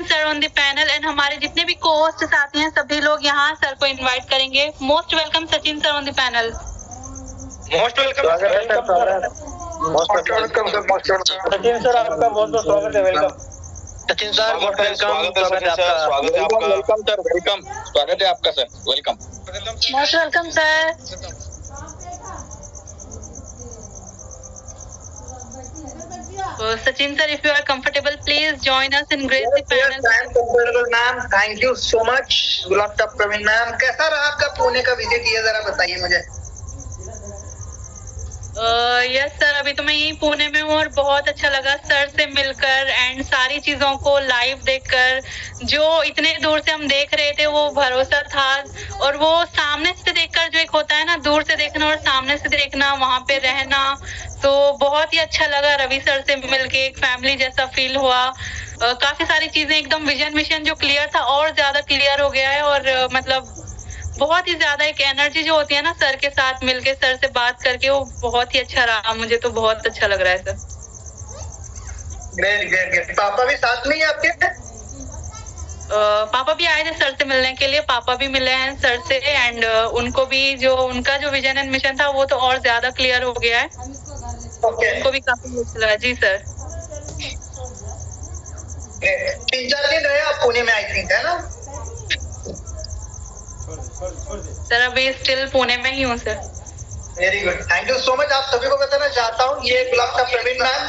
Sir on the panel and हमारे जितने भी को-होस्ट साथी हैं सभी लोग यहाँ सर को इनवाइट करेंगे। Most welcome Sachin sir on the panel. Most welcome sir, Sachin sir आपका बहुत बहुत स्वागत है। Welcome Sachin sir, most welcome. स्वागत है आपका। Welcome sir, welcome. स्वागत है आपका sir, welcome. Most welcome sir. Sachin sir, if you are comfortable, please join us in grace the panel. I am comfortable, ma'am. Thank you so much. Good afternoon, Praveen ma'am. कैसा रहा आपका पुणे का visit, ये जरा बताइए मुझे। Yes sir, अभी तो मैं यही पुणे में हूँ और बहुत अच्छा लगा सर से मिलकर एंड सारी चीजों को लाइव देखकर। जो इतने दूर से हम देख रहे थे वो भरोसा था, और वो सामने से देखकर जो एक होता है ना, दूर से देखना और सामने से देखना, वहाँ पे रहना, तो बहुत ही अच्छा लगा। रवि सर से मिलके एक फैमिली जैसा फील हुआ। काफी सारी चीजें एकदम विजन मिशन जो क्लियर था और ज्यादा क्लियर हो गया है, और मतलब बहुत ही ज्यादा एक एनर्जी जो होती है ना सर के साथ मिलके, सर से बात करके, वो बहुत ही अच्छा रहा। मुझे तो बहुत अच्छा लग रहा है सर। Great great great. पापा भी साथ में ही आपके? पापा भी आए थे सर से मिलने के लिए। पापा भी मिले हैं सर से एंड उनको भी जो उनका जो विजन एंड मिशन था वो तो और ज्यादा क्लियर हो गया है। उनको भी काफी अच्छा लगा। जी सर। 3-4 दिन रहे आप पुणे में, आई थिंक, है ना? सर अभी स्टिल पुणे में ही हूँ sir. Very good, thank you so much. आप सभी को बताना चाहता हूँ, ये गुलाब का प्रवीण मैम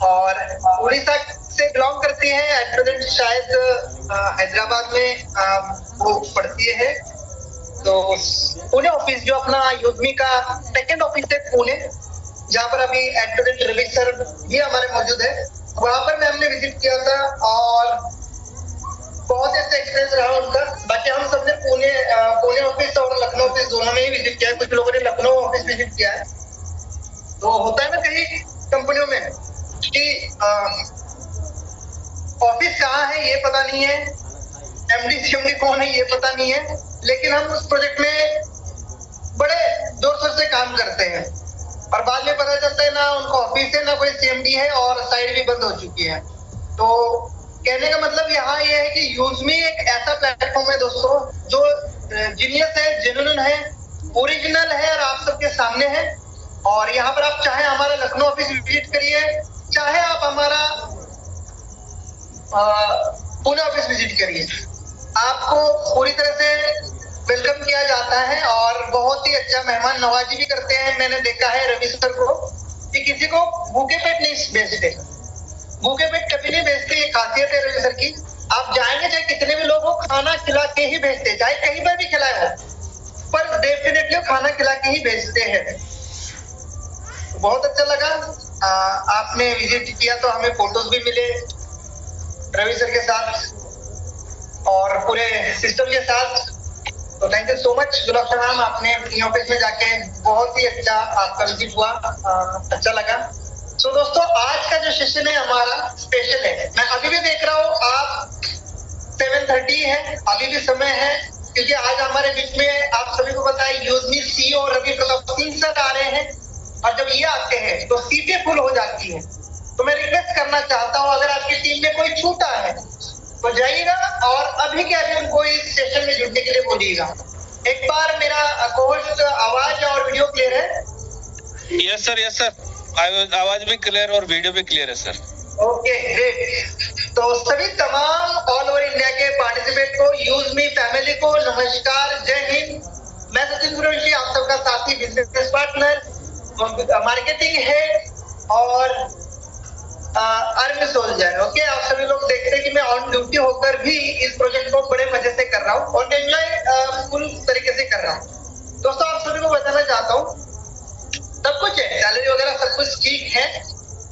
और उड़ीसा से बिलोंग करती है। एट प्रेजेंट शायद हैदराबाद में वो पढ़ती है। तो पुणे ऑफिस जो अपना यूडमी का सेकंड ऑफिस है पुणे, जहाँ पर अभी एट प्रेजेंट रवि सर भी हमारे मौजूद है, वहां पर मैं हमने विजिट किया था और बहुत अच्छा एक्सपीरियंस रहा उनका। बाकी हम सबने पुणे ऑफिस और लखनऊ ऑफिस दोनों में ही विजिट किया है। कुछ लोगों ने लखनऊ ऑफिस विजिट किया है। तो होता है ना कई कंपनियों में कि ऑफिस कहाँ है ये पता नहीं है, एमडी सीएमडी कौन है ये पता नहीं है, लेकिन हम उस प्रोजेक्ट में बड़े जोर शोर से काम करते हैं और बाद में पता चलता है ना उनका ऑफिस है ना कोई सीएमडी है और साइड भी बंद हो चुकी है। तो कहने का मतलब यहाँ ये है कि यूजमी एक ऐसा प्लेटफॉर्म है दोस्तों जो जीनियस है, जेन्युइन है, ओरिजिनल है और आप सबके सामने है। और यहाँ पर आप चाहे हमारा लखनऊ ऑफिस विजिट करिए, चाहे आप हमारा पुणे ऑफिस विजिट करिए, आपको पूरी तरह से वेलकम किया जाता है और बहुत ही अच्छा मेहमान नवाजी भी करते हैं। मैंने देखा है रवि सर को कि किसी को भूखे पेट नहीं भेजते, भूखे पेट कभी नहीं भेजते। ये खासियत है रवि सर की। आप जाएंगे चाहे कितने भी लोग हो, खाना खिला के ही भेजते, चाहे कहीं पर भी खिलाए हो, पर डेफिनेटली खाना खिला के ही भेजते हैं। बहुत अच्छा लगा। आपने विजिट किया तो हमें फोटोज भी मिले रवि सर के साथ और पूरे सिस्टम के साथ। तो thank you so much. Good afternoon. आपने अपनी ऑफिस में जाके बहुत ही अच्छा आपका विजिट हुआ, अच्छा लगा। तो दोस्तों आज का जो सेशन है हमारा स्पेशल है। मैं अभी भी देख रहा हूँ आप 7:30 है, अभी भी समय है, क्योंकि आज हमारे बीच में आप सभी को पता है यूजमी सीईओ रवि प्रताप सिंह सर आ रहे हैं और जब ये आते हैं तो सीटें फुल हो जाती है। तो मैं रिक्वेस्ट करना चाहता हूँ अगर आपकी टीम में कोई छूटा है तो जाइएगा और अभी के अभी उनको इस सेशन में जुड़ने के लिए बोलिएगा। एक बार मेरा कोहोस्ट आवाज और वीडियो क्लियर है? Yes sir, yes sir. आवाज भी क्लियर और वीडियो भी क्लियर है सर। Okay great. तो सभी तमाम ऑल ओवर इंडिया के पार्टिसिपेट को, यूजमी फैमिली को नमस्कार, जय हिंद। मैं सचिन गुरुवंशी, आप सबका साथी, बिजनेस पार्टनर, मार्केटिंग हेड और आर्मी सोल्जर। ओके, आप सभी लोग देखते हैं कि मैं ऑन ड्यूटी होकर भी इस प्रोजेक्ट को बड़े मजे से कर रहा हूँ और एंजॉय फुल तरीके से कर रहा हूँ। दोस्तों आप सभी को बताना चाहता हूँ सब कुछ है, सैलरी वगैरह सब कुछ ठीक है,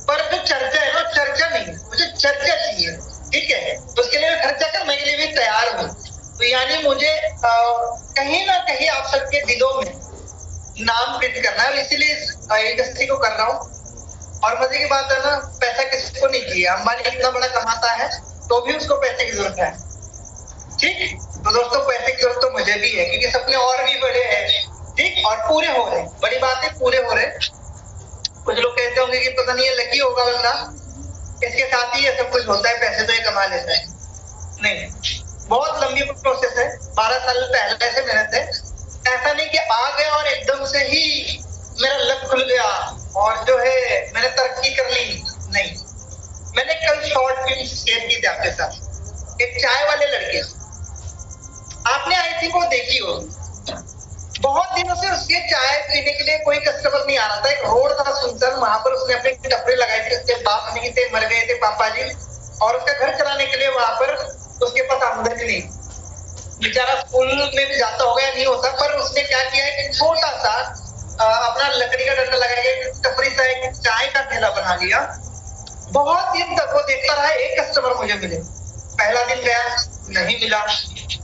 पर जो चर्चा है ना, चर्चा नहीं, मुझे चर्चा चाहिए, ठीक है? तो उसके लिए खर्चा करने के लिए भी तैयार हूँ। तो यानी मुझे कहीं ना कहीं आप सबके दिलों में नाम प्रिंट करना है, इसीलिए इस इंडस्ट्री को कर रहा हूँ। और मजे की बात है ना, पैसा किसी को नहीं चाहिए। अंबानी इतना बड़ा कमाता है तो भी उसको पैसे की जरूरत है, ठीक? तो दोस्तों पैसे की जरूरत तो मुझे भी है, क्योंकि सपने और भी बड़े हैं, ठीक? और पूरे हो रहे हैं, बड़ी बात है पूरे हो रहे हैं। कुछ लोग कहते होंगे कि पता नहीं है लकी होगा बंदा, इसके साथ ही ये सब कुछ होता है, पैसे तो ये कमा लेता है। नहीं, बहुत लंबी प्रोसेस है, 12 साल पहले से मेहनत है। ऐसा नहीं कि आ गया और एकदम से ही मेरा लक खुल गया और जो है मैंने तरक्की कर ली। नहीं, मैंने कल शॉर्ट फिल्म शेयर की थी आपके साथ, एक चाय वाले लड़के, आपने आई थिंक वो देखी हो। बहुत दिनों से उसके चाय पीने के लिए कोई कस्टमर नहीं आ रहा था। एक रोड था सुनसान, वहां पर उसने अपने टपरे लगाए थे। उसके बाप नहीं थे, मर गए थे पापा जी, और उसका घर चलाने के लिए वहां पर उसके पास आमदनी नहीं। बेचारा स्कूल में भी जाता होगा या नहीं होता, पर उसने क्या किया है कि छोटा सा अपना लकड़ी का डंडा लगा के टपरी सा एक चाय का ठेला बना लिया। बहुत दिन तक वो देखता रहा, एक कस्टमर मुझे मिले। पहला दिन गया, नहीं मिला।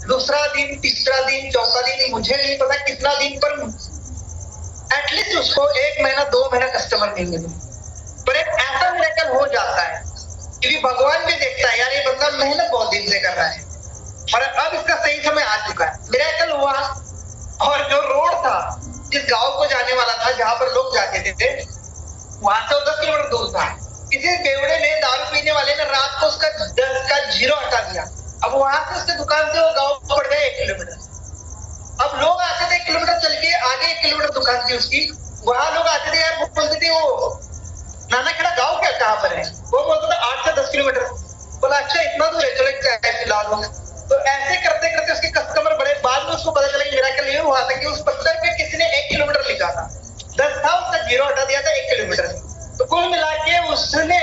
दूसरा दिन, तीसरा दिन, चौथा दिन, मुझे नहीं पता कितना दिन, पर एटलीस्ट उसको 1 महीना 2 महीना कस्टमर नहीं मिले। पर एक ऐसा मिरेकल हो जाता है क्योंकि भगवान भी देखता है, यार ये बंदा मेहनत बहुत दिन से कर रहा है और अब इसका सही समय आ चुका है। मिरेकल हुआ और जो रोड था जिस गांव को जाने वाला था, जहां पर लोग जाते थे, वहां से 10 किलोमीटर दूर था। किसी बेवड़े ने, दारू पीने वाले ने रात को उसका 10 का 0 हटा दिया। अब वहां से उसके दुकान से वो गांव पड़ गया 1 किलोमीटर। अब लोग आते थे 1 किलोमीटर चल के, आगे 1 किलोमीटर दुकान थी उसकी, वहां लोग आते थे, यार वो बोलते थे वो नानाखेड़ा गांव क्या कहाँ पर है, वो बोलता था 8 से 10 किलोमीटर। बोला अच्छा इतना दूर है, चलो एक चाय पिला दो। तो ऐसे करते करते उसके कस्टमर बड़े। बाद में उसको पता चला कि मेरा कल ये हुआ था कि उस पत्थर पे किसी ने 1 किलोमीटर लिखा था, 10 था, उसका 0 हटा दिया था 1 किलोमीटर। तो कुल मिला के उसने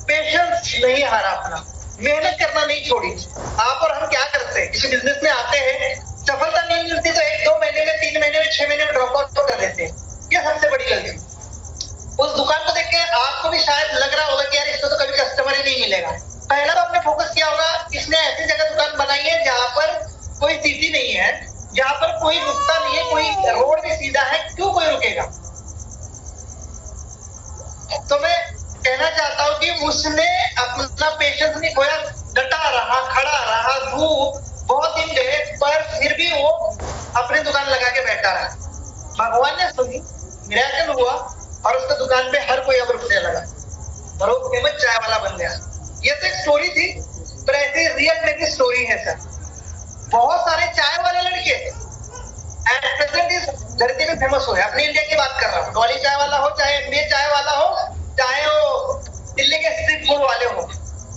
पेशेंस नहीं हारा, अपना मेहनत करना नहीं छोड़ी। आप और हम क्या करते हैं, किसी बिजनेस में आते हैं, सफलता नहीं मिलती तो 1-2 महीने में, 3 महीने में, 6 महीने में ड्रॉप आउट कर देते हैं। ये सबसे बड़ी गलती। उस दुकान को देख के आपको भी शायद लग रहा होगा कि यार इसको तो कभी कस्टमर ही नहीं मिलेगा। पहला तो आपने फोकस किया होगा, इसने ऐसी जगह दुकान बनाई है जहां पर कोई सीटी नहीं है, जहां पर कोई रुकता नहीं है, कोई रोड भी सीधा है, क्यों कोई रुकेगा। तो मैं कहना चाहता हूं कि उसने अपना पेशेंस नहीं खोया, डटा रहा, खड़ा रहा, धूप बहुत दिन गए, पर फिर भी वो अपनी दुकान लगा के बैठा रहा। भगवान ने सुनी, मिरेकल हुआ और उसका दुकान पे हर कोई अब रुकने लगा और वो फेमस चाय वाला बन गया। ये तो एक स्टोरी थी, पर ऐसी रियल में भी स्टोरी है सर। बहुत सारे चाय वाले लड़के एट प्रेजेंट इस धरती में फेमस हुए। अपने इंडिया की बात कर रहा हूँ, डॉली चाय वाला हो, चाहे एमबीए चाय वाला हो, चाहे वो दिल्ली के स्ट्रीट फूड वाले हो,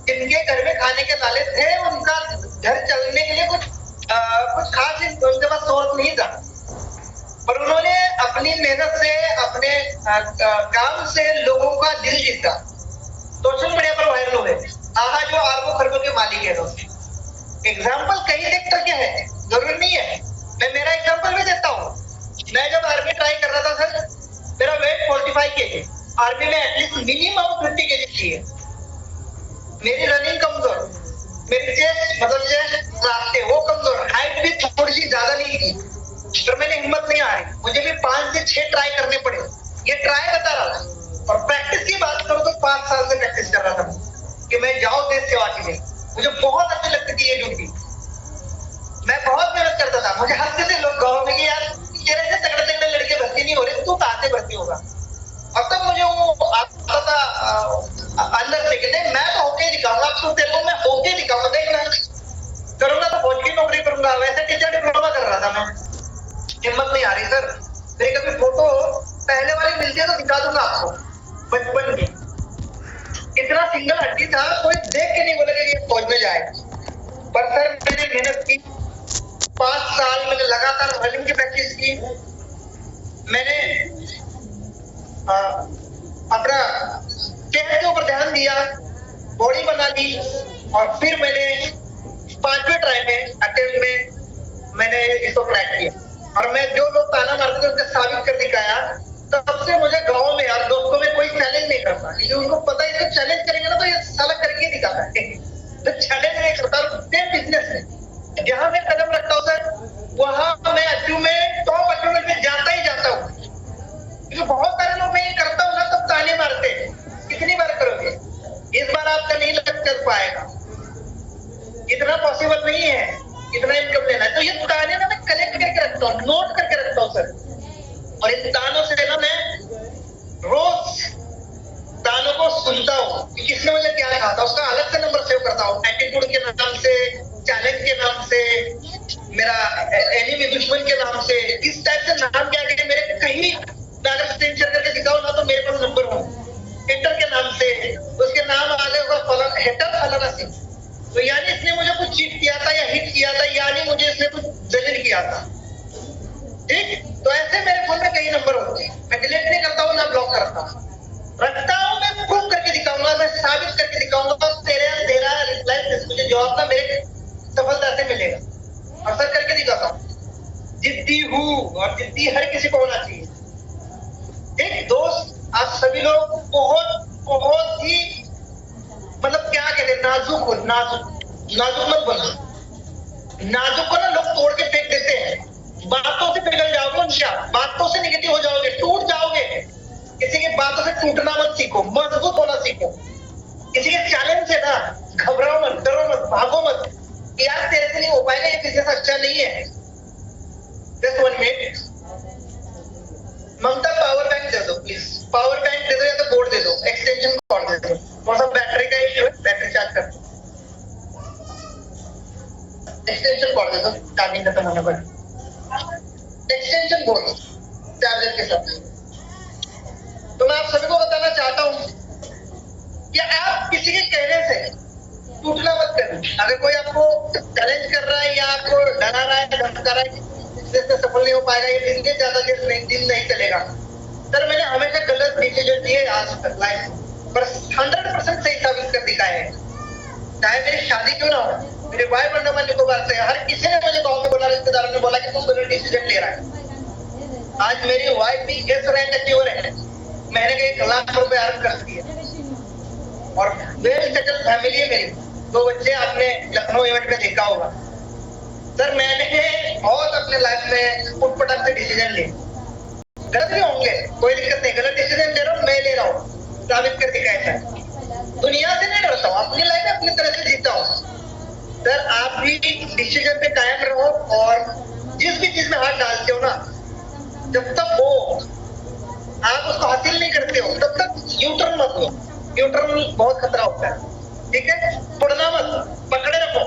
जिनके घर में खाने के नाले थे, उनका घर चलने के लिए कुछ खास उनके पास सोर्स नहीं था, पर उन्होंने अपनी मेहनत से, अपने काम से लोगों का दिल जीता। सोशल मीडिया पर वायरल हुए, आहा जो अरबों खरबों के मालिक है लोग। एग्जाम्पल कई सेक्टर के हैं, जरूरी नहीं है। मैं मेरा एग्जाम्पल भी देता हूँ। मैं जब आर्मी ट्राई कर रहा था सर, मेरा वेट 45 kg, आर्मी में एटलीस्ट मिनिमम 50 kg चाहिए। मेरी रनिंग कमजोर, मेरी चेस्ट मतलब चेस्ट रास्ते वो कमजोर, हाइट भी थोड़ी सी ज्यादा नहीं थी, पर मैंने हिम्मत नहीं आ रही, मुझे भी 5 से 6 ट्राई करने पड़े। ये ट्राई बता रहा था। और प्रैक्टिस की बात करूं तो 5 साल से प्रैक्टिस कर रहा था कि मैं जाऊं देश सेवा के लिए। मुझे बहुत अच्छी लगती थी ये ड्यूटी, मैं बहुत मेहनत करता था। मुझे हंसते थे लोग गाँव में कि यार तेरे से तगड़े तगड़े लड़के भर्ती नहीं हो रहे, तू कहां से भर्ती होगा। अब तक मुझे वो आता था अंदर से कि नहीं मैं तो होके दिखाऊंगा, अब तो तेरे को मैं होके दिखाऊंगा, देखना करूंगा तो फौज की नौकरी करूंगा। वैसे टीचर डिप्लोमा कर रहा था मैं, हिम्मत नहीं आ रही सर। मेरी कभी फोटो पहले वाली मिलती है तो दिखा दूंगा आपको, बचपन की। इतना सिंगल हड्डी था, कोई देख के नहीं बोलेगा कि ये फौज में जाएगा। पर सर मैंने मेहनत की, 5 साल मैंने लगातार रनिंग की प्रैक्टिस की। मैंने अपना सेहत के ऊपर ध्यान दिया, बॉडी बना ली, और फिर मैंने 5वें ट्राई में, अटेम्प्ट में मैंने इसको क्रैक किया। और मैं जो लोग ताना मारते थे उसने साबित कर दिखाया। तब से मुझे गाँव में यार दोस्तों में कोई चैलेंज नहीं करता, क्योंकि उनको पता है कि चैलेंज करेंगे ना तो ये साला करके दिखाता है। तो चैलेंज नहीं करता। बिजनेस में जहां मैं कदम रखता हूँ सर, वहां मैं अचीवमेंट, टॉप अचीवमेंट में जाता ही जाता हूँ। क्योंकि बहुत सारे लोग मैं ये करता हूँ ना तब ताने मारते हैं, कितनी बार करोगे, इस बार आपका नहीं लग कर पाएगा, इतना पॉसिबल नहीं है, इतना इनकम लेना है। तो ये ताने ना मैं कलेक्ट करके रखता हूँ, नोट करके रखता हूँ सर। और इन तानों से ना मैं रोज तानों को सुनता हूँ कि किसने मुझे क्या कहा था, उसका अलग से नंबर सेव करता हूँ, एटीट्यूड के नाम से, चैलेंज के नाम से, मेरा एनिमी दुश्मन के नाम से, इस टाइप से नाम क्या क्या मेरे कहीं अगर स्क्रीन शेयर करके दिखाओ ना तो मेरे पास नंबर हो, हेटर के नाम से, उसके नाम आगे होगा फलाना हेटर फलाना सिंह, तो यानी इसने मुझे कुछ चीट किया था या हिट किया था, यानी मुझे इसने कुछ जलील किया था। ठीक, तो ऐसे मेरे फोन में कई नंबर होते हैं, मैं डिलीट नहीं करता हूँ ना ब्लॉक करता हूँ, रखता हूँ, मैं प्रूव करके दिखाऊंगा, मैं साबित करके दिखाऊंगा, तेरा रिप्लाई मुझे जवाब ना मेरे सफलता से मिलेगा, और सर करके दिखाता हूँ। जिद्दी हूँ और जिद्दी हर किसी को होना चाहिए। एक दोस्त, आप सभी लोग बहुत ही मतलब क्या कहते हैं, नाजुक हो, नाजुक मत बनो, नाजुक को ना लोग तोड़ के फेंक देते हैं, बातों से पिघल जाओगे, क्या बातों से निगेटिव हो जाओगे, टूट जाओगे, किसी की बातों से टूटना मत सीखो, मजबूत होना सीखो, किसी के चैलेंज से ना घबराओ मत, डरो मत, भागो मत, यार तेरे से नहीं हो पाएगा, ये बिजनेस अच्छा नहीं है। जस्ट 1 मिनट, ममता पावर बैंक दे दो प्लीज, पावर बैंक दे दो या तो बोर्ड दे दो, एक्सटेंशन कॉर्ड दे दो, थोड़ा सा बैटरी का इश्यू है, बैटरी चार्ज कर दो, एक्सटेंशन कॉर्ड दे दो, चार्जिंग खत्म होने पर एक्सटेंशन बोर्ड चार्जर के साथ। तो मैं आप सभी को बताना चाहता हूं कि आप किसी के कहने से टूटना मत करें। अगर कोई आपको चैलेंज कर रहा है या आपको डरा रहा है, धमका रहा है, बिजनेस में सफल नहीं हो पाएगा, ये बिजनेस ज्यादा दिन नहीं चलेगा, सर मैंने हमेशा गलत डिसीजन लिए आज तक लाइफ में, पर 100% सही साबित कर दिखाया है। चाहे मेरी शादी क्यों ना हो, मेरे वाइफ अंडमान निकोबार से, हर किसी ने मुझे गाँव में बोला, रिश्तेदारों ने बोला कि तुम गलत डिसीजन ले रहा है। आज मेरी वाइफ भी इस रैंक अचीवर है, मैंने कहीं 1 लाख रुपए अर्न कर दिए और वेल सेटल फैमिली है मेरी, 2 बच्चे, आपने लखनऊ इवेंट में देखा होगा। सर मैंने बहुत अपने लाइफ में उठपटांग से डिसीजन लिए, गलत भी होंगे, कोई दिक्कत नहीं, गलत डिसीजन ले रहा हूँ, मैं ले रहा हूँ, साबित कर दिखाया है। दुनिया से नहीं डरता हूँ, अपनी लाइफ अपनी तरह से जीता हूँ। सर आप भी डिसीजन पे कायम रहो और जिस भी चीज में हाथ डालते हो ना, जब तक वो आप उसको हासिल नहीं करते हो तब तक यूटर्न मत लो, यूटर्न बहुत खतरा होता है। ठीक है, छोड़ना मत, पकड़े रखो,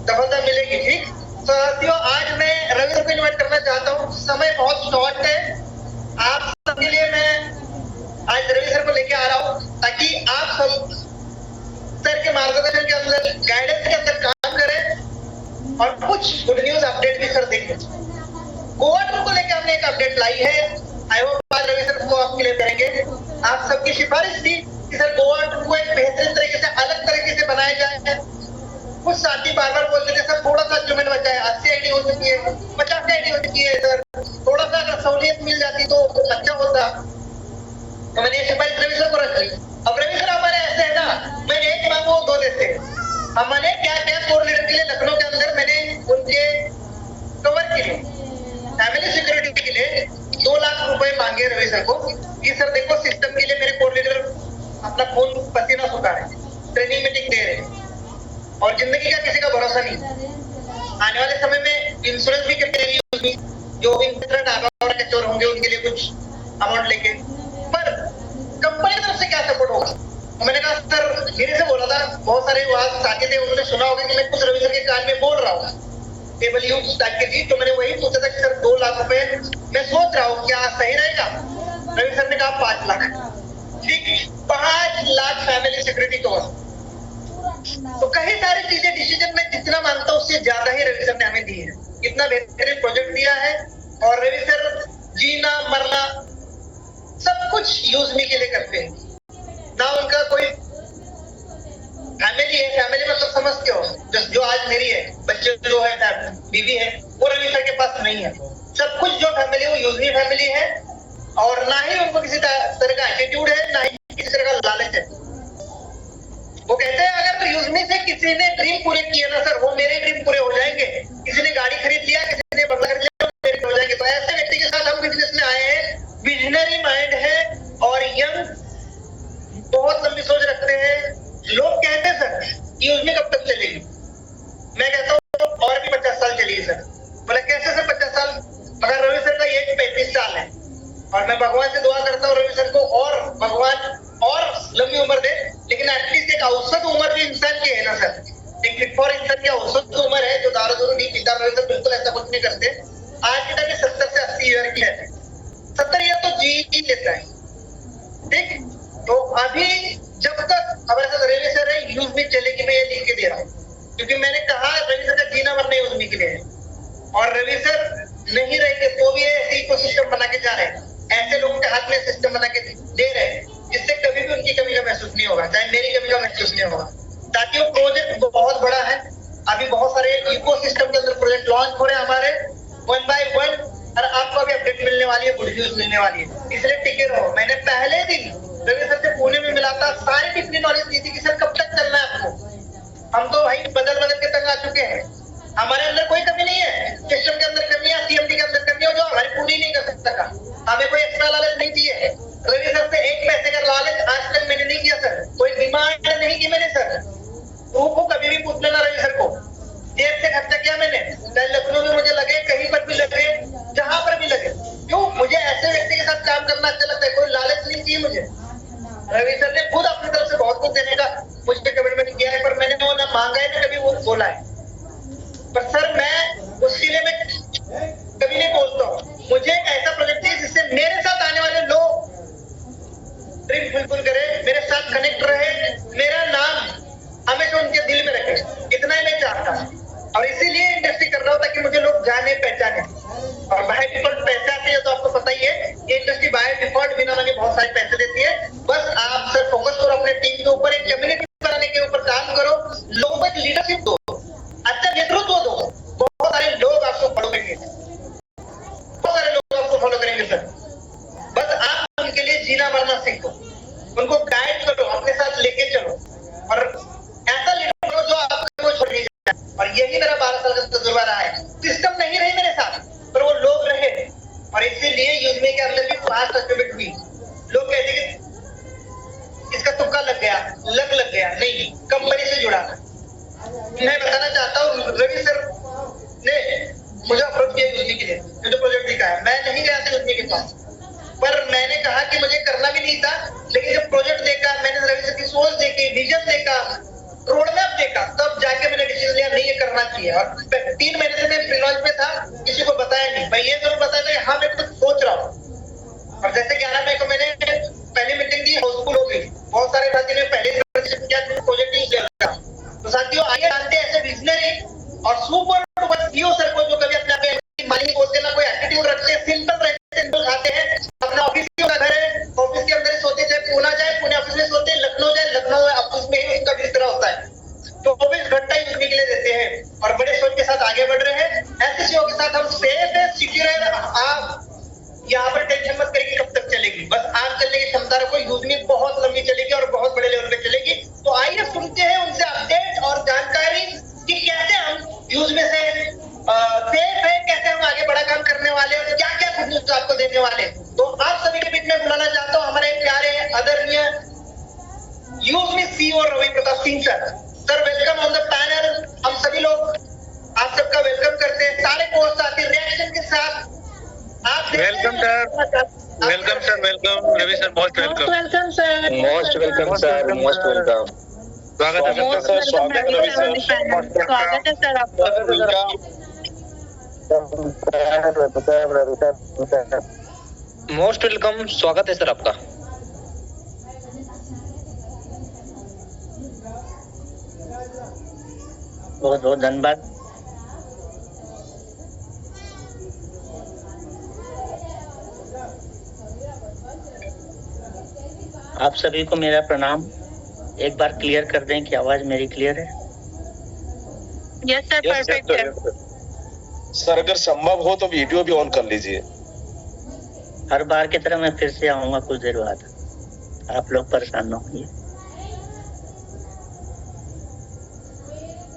सफलता मिलेगी। ठीक साथियों, आज मैं रवि को इन्वाइट करना चाहता हूँ, समय बहुत शॉर्ट है, आप सबके लिए मैं आज रवि सर को लेके आ रहा हूँ ताकि आप सब सर के मार्गदर्शन के अंदर, गाइडेंस के अंदर काम करें और कुछ गुड न्यूज अपडेट भी सर देंगे। गोवा टूर को लेकर हमने एक अपडेट लाई है, आई होप आज रवि सर वो आपके लिए करेंगे। आप सबकी सिफारिश थी कि सर गोवा टूर को एक बेहतरीन तरीके से, अलग तरीके से बनाया जाए। कुछ साथी बार बार बोलते थे सर थोड़ा सा पेमेंट बचा है, 80 आईडी हो चुकी है, 50 आईडी हो चुकी है, सर थोड़ा सा अगर सहूलियत मिल जाती तो अच्छा होता। तो मैंने ये सिफारिश रवि सर को रख ली। अब रवि सर हमारे ऐसे है ना, मैं एक मांगू 2 देते हैं। हमने क्या क्या कोर लीडर के लिए लखनऊ के अंदर मैंने उनके कवर के लिए, फैमिली सिक्योरिटी के लिए 2 लाख रुपए मांगे रवि सर को कि सर देखो सिस्टम के लिए मेरे कोर लीडर अपना खून पसीना सुखा रहे, ट्रेनिंग मीटिंग दे रहे और जिंदगी का किसी का भरोसा नहीं। आने वाले समय में इंश्योरेंस भी करते रहेंगे, जो भी के चोर होंगे उनके लिए कुछ अमाउंट लेके, पर कंपनी की तरफ से क्या सपोर्ट होगा। तो मैंने कहा सर, धीरे से बोला था, बहुत सारे बात साथी थे, उन्होंने सुना होगा कि मैं कुछ रवि सर के कान में बोल रहा हूँ टेबल यूज ताकि जी, तो मैंने वही पूछा था कि सर 2 लाख रुपए मैं सोच रहा हूँ क्या सही रहेगा। रवि सर ने कहा 5 लाख। ठीक, 5 लाख फैमिली सिक्योरिटी कवर। तो कई सारी चीजें डिसीजन में जितना मानता हूँ उससे ज्यादा ही रवि सर ने हमें दी है, इतना बेहतरीन प्रोजेक्ट दिया है। और रवि सर जीना मरना सब कुछ यूज मी के लिए करते हैं ना, उनका कोई फैमिली है, फैमिली मतलब समझते हो जो आज मेरी है, बच्चे जो है, बीवी है, वो रवि सर के पास नहीं है। सब कुछ जो फैमिली है वो यूज मी फैमिली है और ना ही उनको किसी तरह का एटीट्यूड है, ना ही किसी तरह का लालच है। वो कहते हैं अगर यूजमी से किसी ने ड्रीम पूरे किए ना सर, वो मेरे ड्रीम पूरे हो जाएंगे। किसी ने गाड़ी खरीद लिया, किसी ने बंगला खरीद लिया, मेरे हो जाएंगे। तो ऐसे व्यक्ति के साथ हम बिजनेस में आए हैं, विजनरी माइंड है और यंग, बहुत लंबी सोच रखते हैं। लोग कहते हैं सर यूजमी कब तक चलेगी, मैं कहता हूँ और भी 50 साल चलेगी सर। बोले कैसे सर 50 साल, मगर रवि सर का एज 35 साल है और मैं भगवान से दुआ करता हूँ रवि सर को और भगवान और औसत उम्र जो इंसान की है ना सर, एक फिट फॉर इंसान की औसत उम्र है जो दारू दूरू नहीं पीता, सर बिल्कुल ऐसा कुछ नहीं करते, आज के टाइम में 70 से 80 ईयर की है, 70 ईयर तो जी ही लेता है। ठीक, तो अभी जब तक अब ऐसा रवि सर है यूज में चलेगी, मैं ये लिख के दे रहा हूँ, क्योंकि मैंने कहा रवि सर का जीना मरना यूज में के लिए है, और रवि सर नहीं रहेंगे तो भी ऐसे इकोसिस्टम बना के जा रहे हैं, ऐसे लोगों के हाथ में सिस्टम बना के दे रहे हैं जिससे कभी भी उनकी कमी का महसूस नहीं होगा, चाहे मेरी कमी का महसूस नहीं होगा, ताकि वो प्रोजेक्ट बहुत बड़ा है। अभी बहुत सारे इकोसिस्टम के अंदर प्रोजेक्ट लॉन्च हो रहे हैं हमारे 1 by 1, और आपको अभी अपडेट मिलने वाली है, गुड न्यूज मिलने वाली है, इसलिए टिके रहो। मैंने पहले दिन रवि सर से पुणे में मिला था, सारी टिप्पणी नॉलेज दी थी कि सर कब तक चलना है आपको, हम तो भाई बदल बदल के तंग आ चुके हैं, हमारे अंदर कोई कमी नहीं है, सिस्टम के अंदर कमी है, सीएमडी के अंदर कमी है जो हमारी पूरी नहीं कर सकता, हमें कोई एक्स्ट्रा लालच नहीं दी है। रवि सर से एक पैसे का लालच आज तक मैंने नहीं किया सर, कोई डिमांड नहीं की मैंने सर, प्रूफ को कभी भी पूछ लेना रवि सर को, जेब से खर्चा किया मैंने, चाहे लखनऊ में मुझे लगे, कहीं पर भी लगे, जहां पर भी लगे, क्यों, मुझे ऐसे व्यक्ति के साथ काम करना अच्छा लगता है, कोई लालच नहीं चाहिए मुझे। रवि सर ने खुद अपनी तरफ से बहुत कुछ देने का मुझ पर कमिटमेंट किया है, पर मैंने वो ना मांगा है ना कभी वो बोला है, पर सर मैं उसके लिए मैं कभी नहीं बोलता हूँ, मुझे एक ऐसा प्रोजेक्ट चाहिए जिससे मेरे साथ आने वाले लोग ड्रीम फुलफिल करे, मेरे साथ कनेक्ट रहे, मेरा नाम हमेशा उनके दिल में रखे, इतना ही मैं चाहता हूँ, और इसीलिए इंडस्ट्री कर रहा हूँ ताकि मुझे लोग जाने पहचाने। और बाय डिफॉल्ट पैसे आते हैं तो आपको पता ही है, ये इंडस्ट्री बाय डिफॉल्ट बिना मांगे बहुत सारे पैसे देती है, बस आप सर फोकस करो अपने टीम के ऊपर, एक कम्युनिटी बनाने के ऊपर काम करो, लोगों को एक लीडरशिप दो, अच्छा नेतृत्व दो, बहुत सारे लोग आपको फॉलो करेंगे, बहुत सारे लोग आपको फॉलो करेंगे सर, बस आप उनके लिए जीना मरना सीखो, उनको गाइड करो, अपने साथ लेके चलो, और ऐसा लीडर बनो जो आपको छोड़ नहीं जाए। और यही मेरा 12 साल का तजुर्बा रहा है, सिस्टम नहीं रही मेरे साथ पर वो लोग रहे, और इसीलिए यूजमे के अंदर भी फास्ट अचीवमेंट हुई। लोग कहते हैं कि इसका तुक्का लग गया, लग गया, नहीं, कंपनी से जुड़ा। मैं बताना चाहता हूँ रवि सर ने मुझे अप्रोच किया यूजमे के लिए, मुझे प्रोजेक्ट दिखा है, मैं नहीं गया था यूजमे के पास, पर मैंने कहा कि मुझे करना भी नहीं था, लेकिन जब प्रोजेक्ट देखा, मैंने रवि सर की सोच देखी, विजन देखा, रोड मैप देखा, तब जाके मैंने डिसीजन लिया नहीं ये करना चाहिए। और 3 महीने से मैं प्री लॉन्च में था, किसी को बताया नहीं, मैं ये जरूर बताया था हाँ मैं कुछ सोच रहा हूँ। और जैसे 11 मई को मैंने पहली मीटिंग दी, हाउसफुल हो गई, बहुत सारे साथी ने पहले प्रोजेक्ट नहीं किया। तो साथियों आइए जानते हैं ऐसे विजनरी और सुपर डुपर सीईओ सर को, जो कभी अपने आप मालिक बोलते ना, कोई एटीट्यूड रखते हैं, सिंपल रहते हैं, सिंपल खाते हैं, अपना ऑफिस का घर है, ऑफिस के अंदर सोते, चाहे पुणे जाए पुणे ऑफिस में सोते, लखनऊ जाए लखनऊ ऑफिस में ही उसका बिस्तर होता है, तो 24 घंटा ही उसके लिए देते हैं और बड़े सोच के साथ आगे बढ़ रहे हैं। ऐसे सीईओ के साथ हम सेफ है, सिक्योर है। आप यहाँ पर टेंशन मत करिए कब तक चलेगी, बस आप चलने की क्षमता रखो, यूजमी बहुत लंबी चलेगी और बहुत बड़े लेवल पे चलेगी। तो आइए सुनते हैं उनसे अपडेट और जानकारी कि कैसे हम यूजमी से सेफ है, कैसे हम आगे बड़ा काम करने वाले हैं, क्या क्या गुड न्यूज आपको देने वाले। तो आप सभी के बीच में बुलाना चाहता हूँ हमारे प्यारे आदरणीय यूजमी CEO Ravi Pratap Singh sir, welcome on the panel. हम सभी लोग आप सबका वेलकम करते हैं, सारे पोस्ट आते रिएक्शन के साथ। आप welcome sir, welcome sir, welcome Ravi sir, most welcome, welcome sir, most welcome sir, most welcome, स्वागत है सर, स्वागत है रवि सर, स्वागत है सर आपका, मोस्ट वेलकम, स्वागत है सर आपका। बहुत बहुत धन्यवाद। आप सभी को मेरा प्रणाम। एक बार क्लियर कर दें कि आवाज मेरी क्लियर है? यस सर, परफेक्ट है सर। अगर संभव हो तो वीडियो भी ऑन कर लीजिए। हर बार की तरह मैं फिर से आऊंगा कुछ देर बाद, आप लोग परेशान न होइए।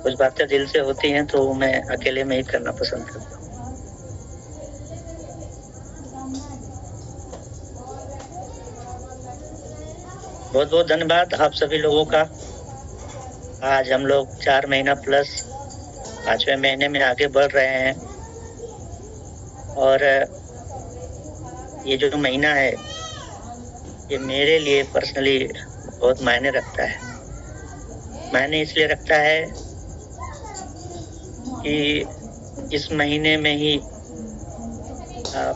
कुछ बातें दिल से होती हैं तो मैं अकेले में ही करना पसंद करता हूँ। बहुत बहुत धन्यवाद आप सभी लोगों का। आज हम लोग 4 महीना प्लस 5वें महीने में आगे बढ़ रहे हैं और ये जो महीना है ये मेरे लिए पर्सनली बहुत मायने रखता है। मैंने इसलिए रखा है कि इस महीने में ही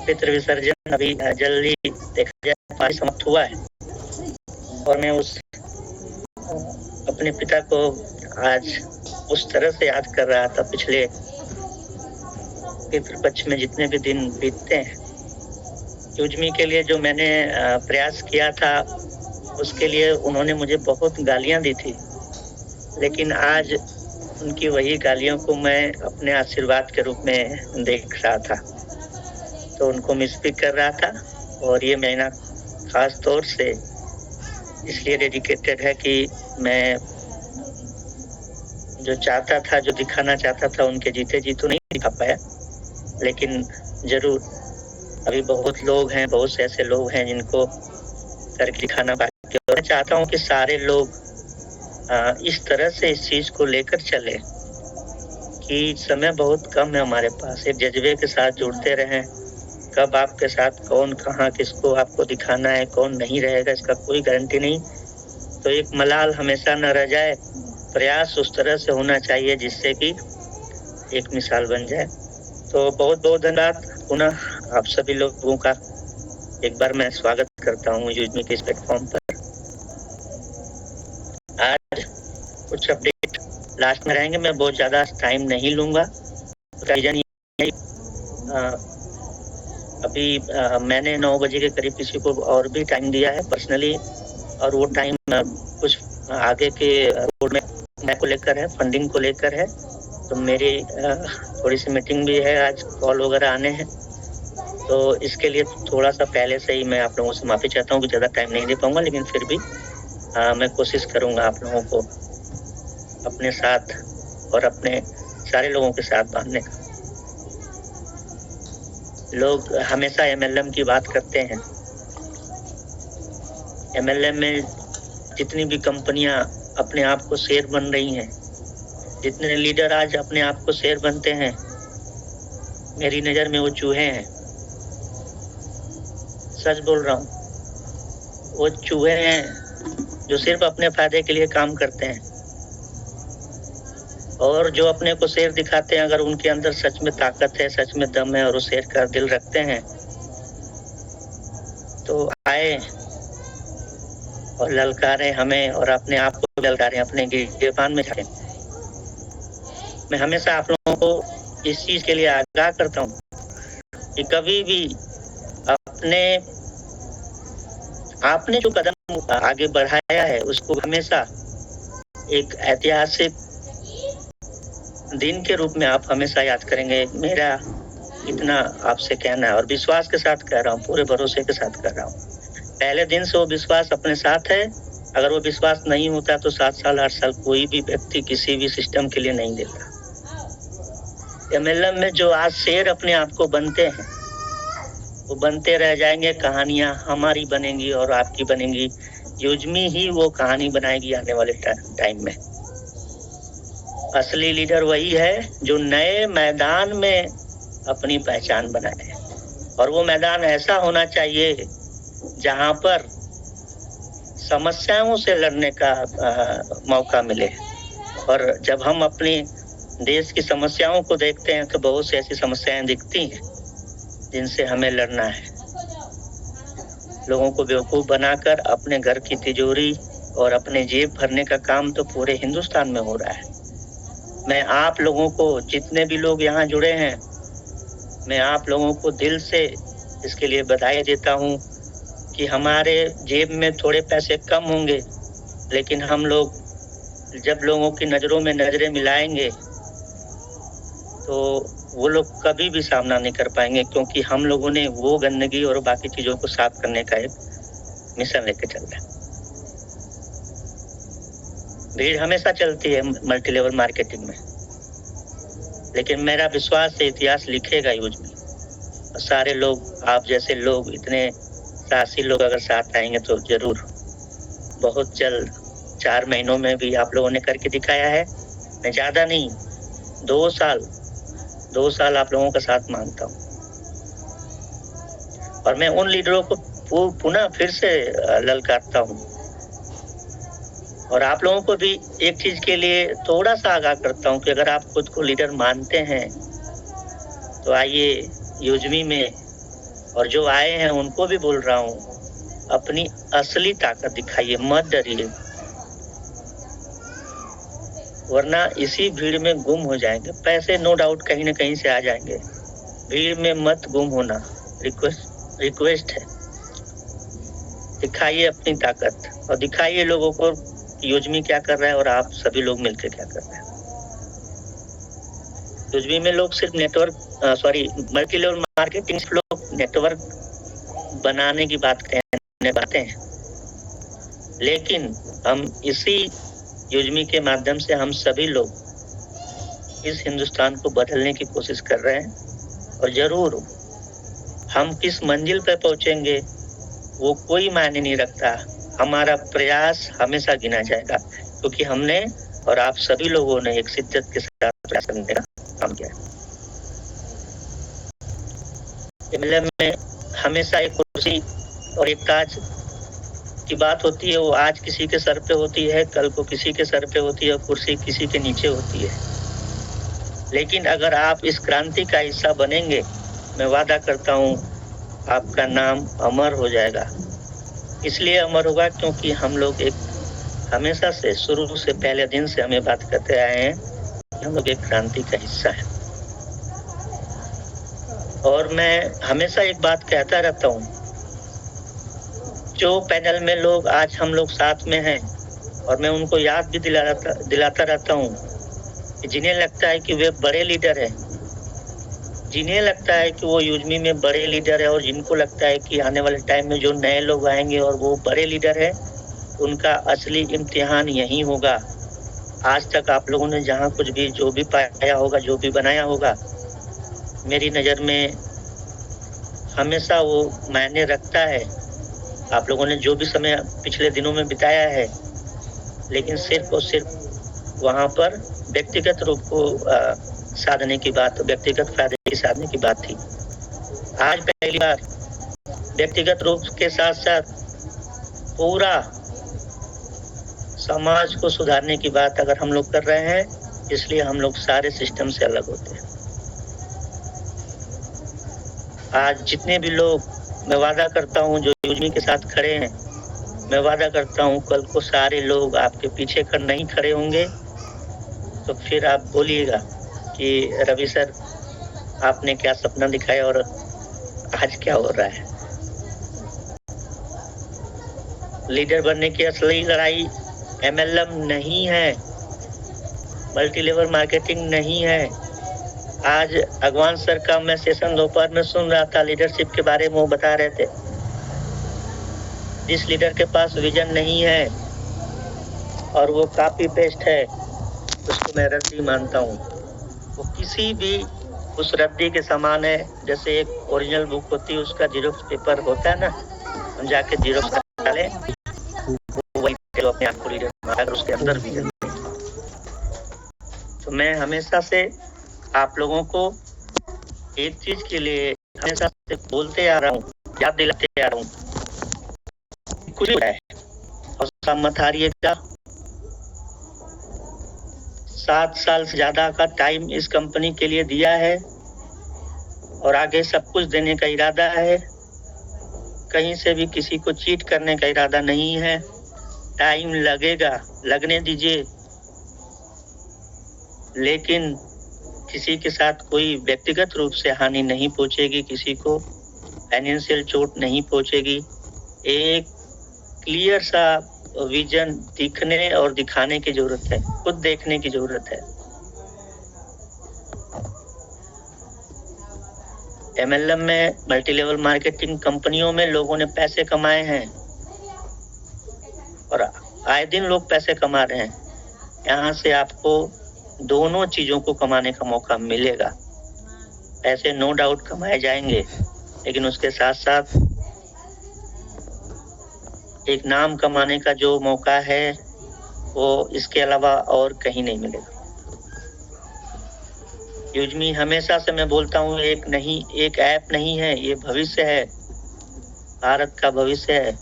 पितृ विसर्जन अभी जल्दी देखा जाए समाप्त हुआ है और मैं उस अपने पिता को आज उस तरह से याद कर रहा था। पिछले पितृपक्ष में जितने भी दिन बीतते हैं, युजमी के लिए जो मैंने प्रयास किया था उसके लिए उन्होंने मुझे बहुत गालियां दी थी, लेकिन आज उनकी वही गालियों को मैं अपने आशीर्वाद के रूप में देख रहा था, तो उनको मिस भी कर रहा था। और ये महीना खास तौर से इसलिए डेडिकेटेड है कि मैं जो चाहता था, जो दिखाना चाहता था, उनके जीते जी तो नहीं दिखा पाया, लेकिन जरूर अभी बहुत लोग हैं, बहुत से ऐसे लोग हैं जिनको करके दिखाना बाकी है। मैं चाहता हूँ कि सारे लोग इस तरह से इस चीज को लेकर चले कि समय बहुत कम है हमारे पास, एक जज्बे के साथ जुड़ते रहें। कब आपके साथ कौन कहाँ किसको आपको दिखाना है, कौन नहीं रहेगा, इसका कोई गारंटी नहीं। तो एक मलाल हमेशा न रह जाए, प्रयास उस तरह से होना चाहिए जिससे कि एक मिसाल बन जाए। तो बहुत बहुत धन्यवाद पुनः आप सभी लोगों का एक बार मैं स्वागत करता हूँ युजमी के इस प्लेटफॉर्म पर। आज कुछ अपडेट लास्ट में रहेंगे, मैं बहुत ज़्यादा टाइम नहीं लूँगा। रीजन अभी मैंने 9 बजे के करीब किसी को और भी टाइम दिया है पर्सनली, और वो टाइम कुछ आगे के रोड में को लेकर है, फंडिंग को लेकर है। तो मेरी थोड़ी सी मीटिंग भी है, आज कॉल वगैरह आने हैं, तो इसके लिए थोड़ा सा पहले से ही मैं आप लोगों से माफ़ी चाहता हूँ कि ज़्यादा टाइम नहीं दे पाऊँगा, लेकिन फिर भी मैं कोशिश करूँगा आप लोगों को अपने साथ और अपने सारे लोगों के साथ बांधने का। लोग हमेशा MLM की बात करते हैं। MLM में जितनी भी कंपनियां अपने आप को शेर बन रही हैं, जितने लीडर आज अपने आप को शेर बनते हैं, मेरी नज़र में वो चूहे हैं। सच बोल रहा हूँ, वो चूहे हैं जो सिर्फ अपने फायदे के लिए काम करते हैं, और जो अपने को शेर दिखाते हैं, अगर उनके अंदर सच में ताकत है, सच में दम है और वो शेर का दिल रखते हैं, तो आए और ललकारें हमें और अपने आप को ललकारें, अपने गिरफ्तार में जाएं। मैं हमेशा आप लोगों को इस चीज के लिए आगाह करता हूँ कि कभी भी आपने जो कदम आगे बढ़ाया है उसको हमेशा एक ऐतिहासिक दिन के रूप में आप हमेशा याद करेंगे। मेरा इतना आपसे कहना है, और विश्वास के साथ कह रहा हूँ, पूरे भरोसे के साथ कह रहा हूँ। पहले दिन से वो विश्वास अपने साथ है। अगर वो विश्वास नहीं होता तो 7 साल 8 साल कोई भी व्यक्ति किसी भी सिस्टम के लिए नहीं देता। MLM में जो आज शेर अपने आप को बनते हैं, वो बनते रह जाएंगे। कहानियां हमारी बनेंगी और आपकी बनेंगी। युजमी ही वो कहानी बनाएगी आने वाले टाइम में। असली लीडर वही है जो नए मैदान में अपनी पहचान बनाए, और वो मैदान ऐसा होना चाहिए जहां पर समस्याओं से लड़ने का मौका मिले। और जब हम अपने देश की समस्याओं को देखते हैं तो बहुत सी ऐसी समस्याएं दिखती हैं जिनसे हमें लड़ना है। लोगों को बेवकूफ बनाकर अपने घर की तिजोरी और अपने जेब भरने का काम तो पूरे हिंदुस्तान में हो रहा है। मैं आप लोगों को, जितने भी लोग यहाँ जुड़े हैं, मैं आप लोगों को दिल से इसके लिए बधाई देता हूँ कि हमारे जेब में थोड़े पैसे कम होंगे, लेकिन हम लोग जब लोगों की नज़रों में नज़रें मिलाएंगे तो वो लोग कभी भी सामना नहीं कर पाएंगे, क्योंकि हम लोगों ने वो गंदगी और बाकी चीज़ों को साफ करने का एक मिशन लेके चल रहा है। भीड़ हमेशा चलती है मल्टी लेवल मार्केटिंग में, लेकिन मेरा विश्वास है इतिहास लिखेगा युजमी। और सारे लोग, आप जैसे लोग, इतने साहसी लोग अगर साथ आएंगे तो जरूर बहुत जल्द 4 महीनों में भी आप लोगों ने करके दिखाया है। मैं ज़्यादा नहीं, 2 साल आप लोगों का साथ मांगता हूँ। और मैं उन लीडरों को पुनः फिर से ललकारता हूँ और आप लोगों को भी एक चीज के लिए थोड़ा सा आगाह करता हूँ कि अगर आप खुद को लीडर मानते हैं तो आइए युजमी में, और जो आए हैं उनको भी बोल रहा हूँ, अपनी असली ताकत दिखाइए, मत डरिए, वरना इसी भीड़ में गुम हो जाएंगे। पैसे नो डाउट कहीं ना कहीं से आ जाएंगे, भीड़ में मत गुम होना, रिक्वेस्ट है। दिखाइए अपनी ताकत और दिखाइए लोगों को युजमी क्या कर रहा है और आप सभी लोग मिलकर क्या कर रहे हैं। युजमी में लोग सिर्फ मल्टी लेवल मार्केटिंग, लोग नेटवर्क बनाने की बात करते हैं, लेकिन हम इसी युजमी के माध्यम से हम सभी लोग इस हिंदुस्तान को बदलने की कोशिश कर रहे हैं। और जरूर हम किस मंजिल पर पहुंचेंगे वो कोई मायने नहीं रखता, हमारा प्रयास हमेशा गिना जाएगा, क्योंकि हमने और आप सभी लोगों ने एक शिद्दत के साथ प्रयास करने का काम किया है। एमएलएम में हमेशा एक कुर्सी और एक ताज की बात होती है, वो आज किसी के सर पे होती है, कल को किसी के सर पे होती है, कुर्सी किसी के नीचे होती है। लेकिन अगर आप इस क्रांति का हिस्सा बनेंगे, मैं वादा करता हूँ आपका नाम अमर हो जाएगा। इसलिए अमर होगा क्योंकि हम लोग एक हमेशा से, शुरू से, पहले दिन से हमें बात करते आए हैं कि हम लोग एक क्रांति का हिस्सा है। और मैं हमेशा एक बात कहता रहता हूँ, जो पैनल में लोग आज हम लोग साथ में हैं, और मैं उनको याद भी दिलाता रहता हूँ कि जिन्हें लगता है कि वे बड़े लीडर हैं, जिन्हें लगता है कि वो युजमी में बड़े लीडर है, और जिनको लगता है कि आने वाले टाइम में जो नए लोग आएंगे और वो बड़े लीडर है, उनका असली इम्तिहान यही होगा। आज तक आप लोगों ने जहाँ कुछ भी जो भी पाया होगा, जो भी बनाया होगा, मेरी नज़र में हमेशा वो मायने रखता है। आप लोगों ने जो भी समय पिछले दिनों में बिताया है, लेकिन सिर्फ और सिर्फ वहाँ पर व्यक्तिगत रूप को साधने की बात, व्यक्तिगत फायदे की साधने की बात थी। आज पहली बार व्यक्तिगत रूप के साथ साथ पूरा समाज को सुधारने की बात अगर हम लोग कर रहे हैं, इसलिए हम लोग सारे सिस्टम से अलग होते हैं। आज जितने भी लोग, मैं वादा करता हूँ जो युजमी के साथ खड़े हैं, मैं वादा करता हूँ कल को सारे लोग आपके पीछे नहीं खड़े होंगे, तो फिर आप बोलिएगा कि रवि सर आपने क्या सपना दिखाया और आज क्या हो रहा है। लीडर बनने की असली लड़ाई एमएलएम नहीं है, मल्टी लेवल मार्केटिंग नहीं है। आज अगवान सर का मैं सेशन दोपहर में सुन रहा था, लीडरशिप के बारे में वो बता रहे थे। जिस लीडर के पास विजन नहीं है और वो कॉपी पेस्ट है, उसको मैं रद्दी मानता हूँ। वो किसी भी उस रद्दी के समान है, जैसे एक ओरिजिनल बुक होती है, उसका जीरोक्स पेपर होता है ना, हम जाके जीरोक्स डालें, वही अपने आप को लीडर मानकर उसके अंदर विजन। तो मैं हमेशा से आप लोगों को एक चीज के लिए हमेशा से बोलते आ रहा हूँ, याद दिलाते आ रहा हूँ, कुछ है और मत हारिएगा। 7 साल से ज्यादा का टाइम इस कंपनी के लिए दिया है और आगे सब कुछ देने का इरादा है। कहीं से भी किसी को चीट करने का इरादा नहीं है। टाइम लगेगा, लगने दीजिए, लेकिन किसी के साथ कोई व्यक्तिगत रूप से हानि नहीं पहुंचेगी, किसी को फाइनेंशियल चोट नहीं पहुंचेगी। एक क्लियर सा विजन दिखने और दिखाने की जरूरत है, खुद देखने की जरूरत है। एमएलएम में, मल्टी लेवल मार्केटिंग कंपनियों में लोगों ने पैसे कमाए हैं और आए दिन लोग पैसे कमा रहे हैं। यहाँ से आपको दोनों चीजों को कमाने का मौका मिलेगा। पैसे नो डाउट कमाए जाएंगे, लेकिन उसके साथ साथ एक नाम कमाने का जो मौका है वो इसके अलावा और कहीं नहीं मिलेगा। युजमी हमेशा से मैं बोलता हूँ, एक ऐप नहीं है, ये भविष्य है, भारत का भविष्य है।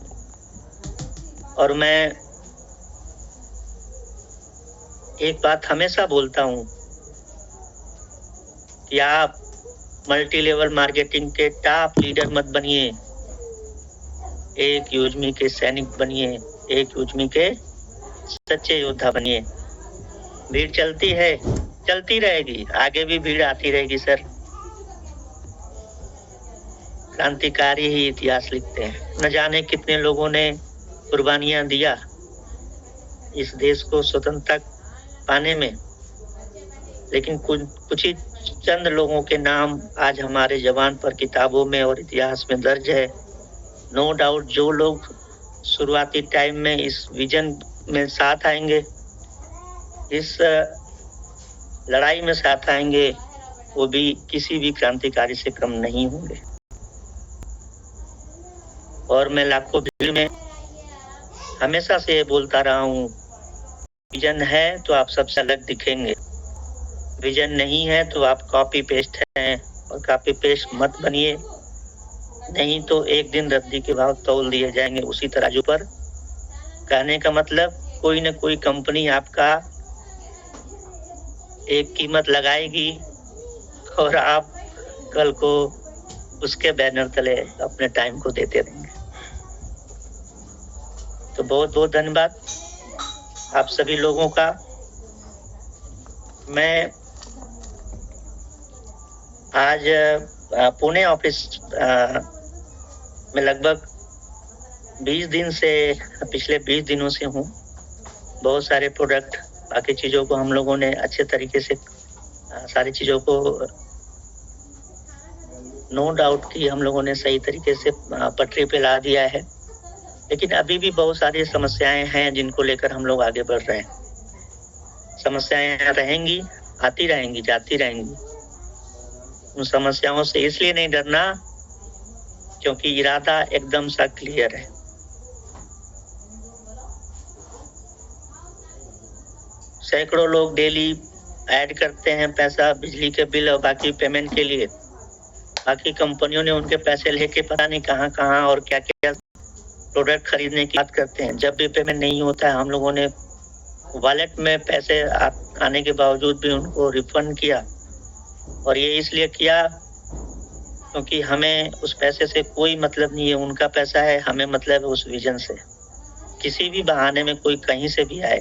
और मैं एक बात हमेशा बोलता हूँ कि आप मल्टी लेवल मार्केटिंग के टॉप लीडर मत बनिए, एक यूजमी के सैनिक बनिए, एक यूजमी के सच्चे योद्धा बनिए। भीड़ चलती है, चलती रहेगी, आगे भी भीड़ आती रहेगी सर। क्रांतिकारी ही इतिहास लिखते हैं। न जाने कितने लोगों ने कुर्बानियां दिया इस देश को स्वतंत्रता पाने में, लेकिन कुछ ही चंद लोगों के नाम आज हमारे जबान पर किताबों में और इतिहास में दर्ज है। नो डाउट जो लोग शुरुआती टाइम में इस विजन में साथ आएंगे, इस लड़ाई में साथ आएंगे, वो भी किसी भी क्रांतिकारी से कम नहीं होंगे। और मैं लाखों भीड़ में हमेशा से ये बोलता रहा हूँ, विजन है तो आप सबसे अलग दिखेंगे, विजन नहीं है तो आप कॉपी पेस्ट हैं, और कॉपी पेस्ट मत बनिए, नहीं तो एक दिन रद्दी के भाव तौल दिए जाएंगे उसी तराजू पर। कहने का मतलब कोई न कोई कंपनी आपका एक कीमत लगाएगी और आप कल को उसके बैनर तले अपने टाइम को देते रहेंगे। तो बहुत बहुत धन्यवाद आप सभी लोगों का। मैं आज पुणे ऑफिस में लगभग 20 दिन से, पिछले 20 दिनों से हूँ। बहुत सारे प्रोडक्ट, बाकी चीज़ों को हम लोगों ने अच्छे तरीके से सारी चीज़ों को नो डाउट कि हम लोगों ने सही तरीके से पटरी पे ला दिया है, लेकिन अभी भी बहुत सारी समस्याएं हैं जिनको लेकर हम लोग आगे बढ़ रहे हैं। समस्याएं रहेंगी, आती रहेंगी, जाती रहेंगी। उन समस्याओं से इसलिए नहीं डरना क्योंकि इरादा एकदम सा क्लियर है। सैकड़ों लोग डेली ऐड करते हैं पैसा बिजली के बिल और बाकी पेमेंट के लिए। बाकी कंपनियों ने उनके पैसे लेके पता नहीं कहां कहां और क्या क्या प्रोडक्ट खरीदने की बात करते हैं। जब भी पेमेंट नहीं होता है, हम लोगों ने वॉलेट में पैसे आने के बावजूद भी उनको रिफंड किया, और ये इसलिए किया क्योंकि हमें उस पैसे से कोई मतलब नहीं है। उनका पैसा है, हमें मतलब है उस विजन से। किसी भी बहाने में कोई कहीं से भी आए,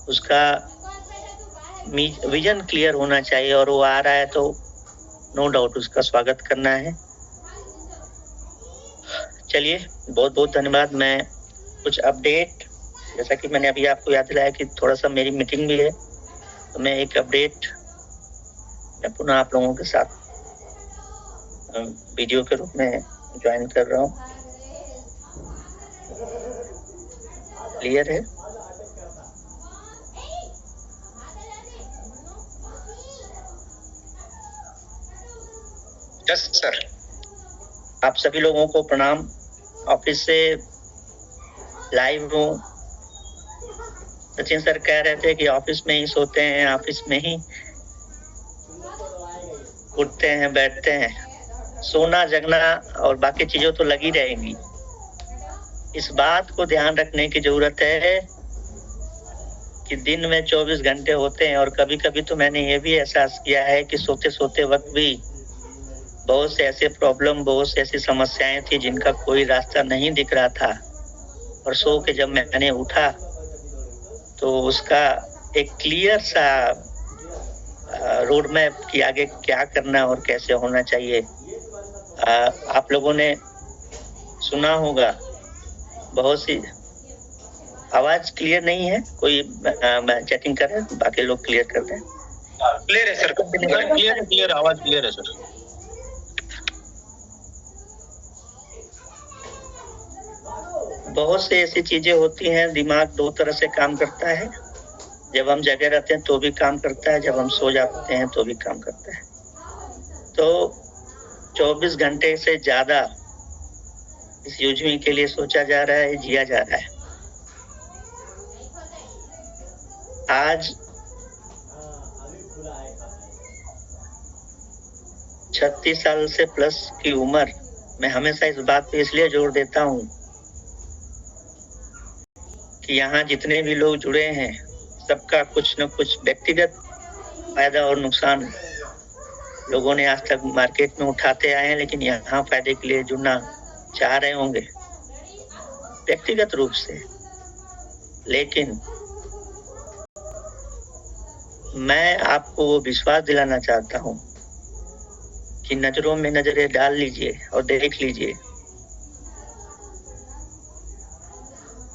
उसका विजन क्लियर होना चाहिए, और वो आ रहा है तो नो डाउट उसका स्वागत करना है। चलिए, बहुत बहुत धन्यवाद। मैं कुछ अपडेट, जैसा कि मैंने अभी आपको याद दिलाया कि थोड़ा सा मेरी मीटिंग भी है, तो मैं एक अपडेट मैं पुनः आप लोगों के साथ वीडियो के रूप में ज्वाइन कर रहा हूँ। क्लियर है? Yes sir. आप सभी लोगों को प्रणाम। ऑफिस से लाइव हूँ। सचिन सर कह रहे थे कि ऑफिस में ही सोते हैं, ऑफिस में ही उठते हैं, बैठते हैं। सोना जगना और बाकी चीजों तो लगी रहेंगी। इस बात को ध्यान रखने की जरूरत है कि दिन में 24 घंटे होते हैं, और कभी कभी तो मैंने ये भी एहसास किया है कि सोते सोते वक्त भी बहुत से ऐसे प्रॉब्लम, बहुत से ऐसी समस्याएं थी जिनका कोई रास्ता नहीं दिख रहा था, और सो के जब मैंने उठा तो उसका एक क्लियर सा रोड मैप कि आगे क्या करना और कैसे होना चाहिए। आप लोगों ने सुना होगा, बहुत सी आवाज क्लियर नहीं है, कोई चैटिंग कर रहे हैं, बाकी लोग क्लियर करते हैं। क्लियर है सर, क्लियर आवाज क्लियर है सर। बहुत से ऐसी चीजें होती हैं, दिमाग दो तरह से काम करता है। जब हम जगे रहते हैं तो भी काम करता है, जब हम सो जाते हैं तो भी काम करता है। तो 24 घंटे से ज्यादा इस यूजमी के लिए सोचा जा रहा है, जिया जा रहा है। आज 36 साल से प्लस की उम्र, मैं हमेशा इस बात पे इसलिए जोर देता हूँ कि यहाँ जितने भी लोग जुड़े हैं सबका कुछ न कुछ व्यक्तिगत फायदा और नुकसान लोगों ने आज तक मार्केट में उठाते आए हैं, लेकिन यहाँ फायदे के लिए जुड़ना चाह रहे होंगे व्यक्तिगत रूप से। लेकिन मैं आपको वो विश्वास दिलाना चाहता हूँ कि नजरों में नजरें डाल लीजिए और देख लीजिए,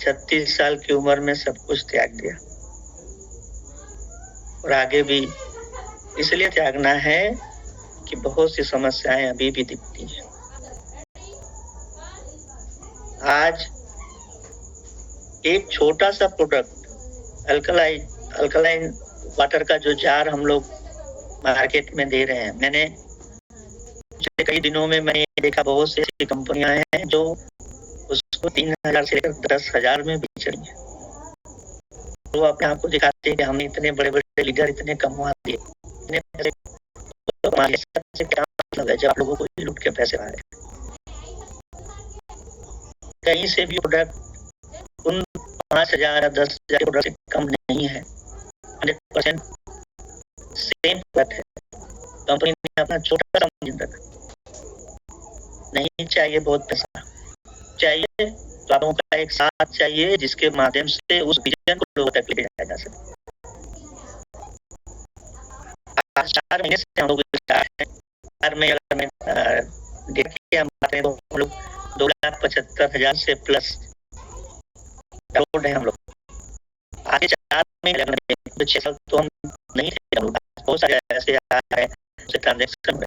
36 साल की उम्र में सब कुछ त्याग दिया और आगे भी इसलिए त्यागना है कि बहुत सी समस्याएं अभी भी दिखती हैं। आज एक छोटा सा प्रोडक्ट अल्कलाइन वाटर का जो जार हम लोग मार्केट में दे रहे हैं, मैंने पिछले कई दिनों में मैंने देखा बहुत सी ऐसी कंपनियां हैं जो उसको 3,000 से लेकर 10,000 में बेच रही हैं। वो अपने आप को दिखाते हैं कि हमने इतने बड़े बड़े लीडर इतने कमवा दिए, इतने पैसे हमारे से क्या मतलब है जब आप लोगों को लूट के पैसे आ रहे हैं। कहीं से भी प्रोडक्ट उन 5,000 या 10,000 प्रोडक्ट से कम नहीं है, 100% सेम प्रोडक्ट है। कंपनी ने अपना छोटा सा मार्जिन रखा। नहीं चाहिए बहुत पैसा, चाहिए तो आप लोगों का एक साथ चाहिए जिसके माध्यम से उस विजन को लोगों तक ले जाया जा सके। 4 महीने से हम लोग स्टार्ट है। 4 महीने अगर मैं देखिए हम बात करें तो हम लोग 2,75,000 से प्लस डाउनलोड है हम लोग। आगे 4 महीने लगने 6 साल तो हम नहीं थे, हम लोग बहुत सारे ऐसे आ रहे हैं उससे ट्रांजेक्शन हुए।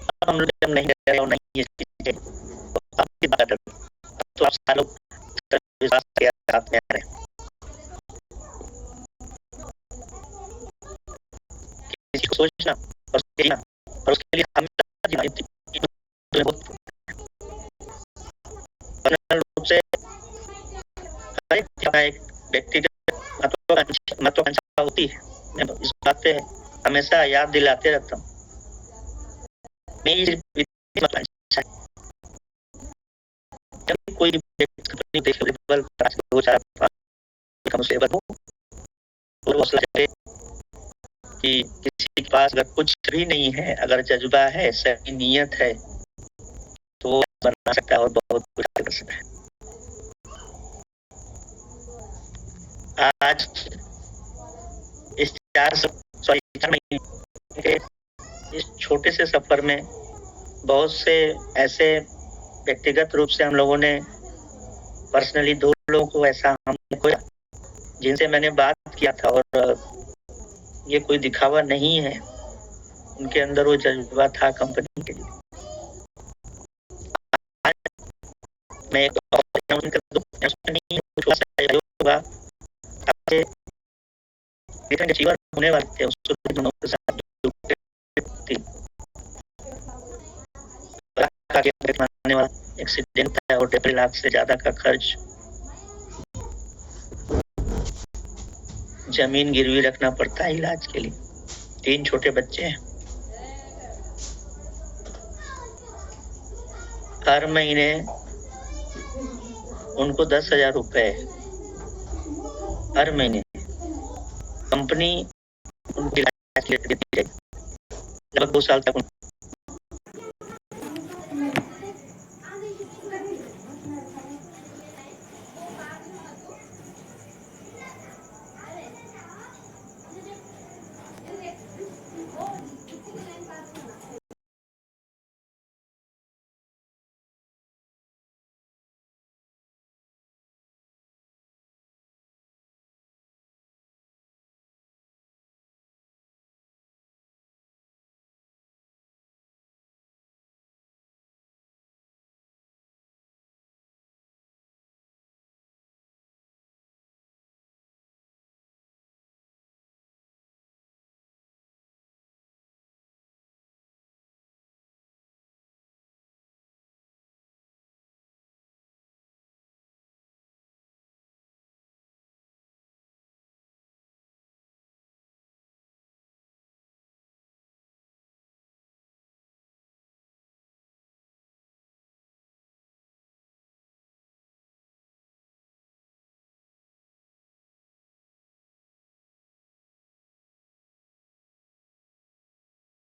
अब हम लोग जब नहीं कर रहे और नहीं तो आप सारे लोग विश्वास के साथ में आ रहे हैं। किसी को सोचना और उसके लिए हमें रूप से हर एक व्यक्तिगत महत्वाकांक्षा होती है। मैं इस बात पे हमेशा याद दिलाते रहता हूँ। जब कोई कि किसी के पास अगर कुछ भी नहीं है, अगर जज्बा है, सही नियत है तो वो बना सकता है और बहुत कुछ कर सकता है। आज इस 4 महीने के इस छोटे से सफर में बहुत से ऐसे व्यक्तिगत रूप से हम लोगों ने पर्सनली 2 लोगों को ऐसा हमने खोया जिनसे मैंने बात किया था, और ये कोई दिखावा नहीं है, उनके अंदर वो जज्बा था कंपनी के लिए। मैं जीवन होने वाले थे उसके साथ वाला एक्सीडेंट है और 1.5 लाख से ज्यादा का खर्च, जमीन गिरवी रखना पड़ता है इलाज के लिए, 3 छोटे बच्चे हैं। हर महीने उनको 10,000 रुपए हर महीने कंपनी उनकी लगभग 2 साल तक